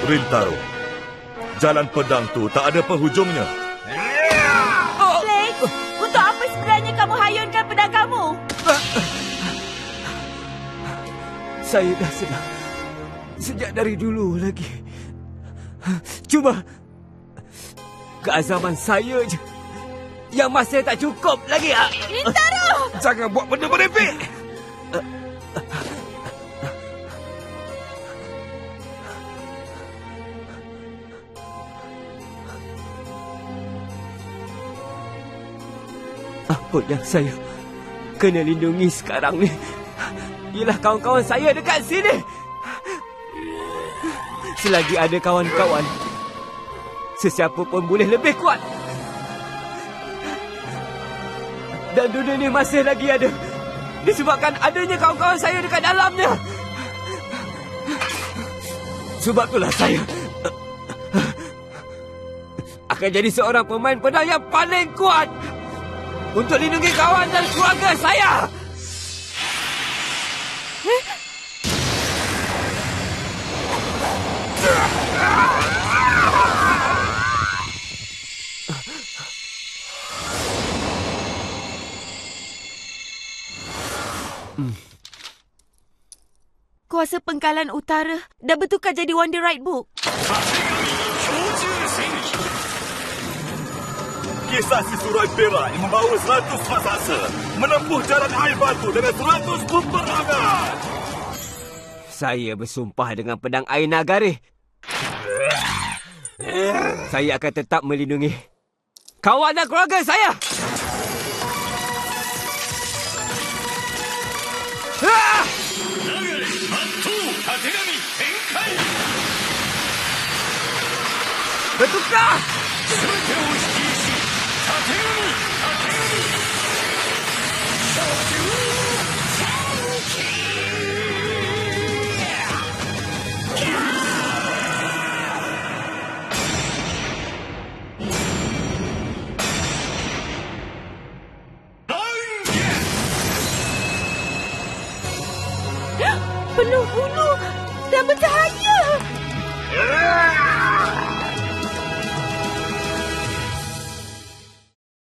Rintaro, jalan pedang tu tak ada penghujungnya. Blake, untuk apa sebenarnya kamu hayunkan pedang kamu? Saya dah senang sejak dari dulu lagi. Cuma keazaman saya je yang masih tak cukup lagi. Rintaro! Jangan buat benda merepek. Apa yang saya kena lindungi sekarang ni ialah kawan-kawan saya dekat sini. Selagi ada kawan-kawan, sesiapa pun boleh lebih kuat. Dan dunia ni masih lagi ada disebabkan adanya kawan-kawan saya dekat dalamnya. Sebab itulah saya akan jadi seorang pemain pedang yang paling kuat untuk lindungi kawan dan keluarga saya. Kuasa Pengkalan Utara dah bertukar jadi Wonder Right Book. Kisah si Surai Perak yang membawa 100 raksasa menempuh jalan air batu dengan 100 peperangan. Saya bersumpah dengan pedang air Nagare. Saya akan tetap melindungi kawan dan keluarga saya. Bertukar! Penuh bulu dan bercahaya.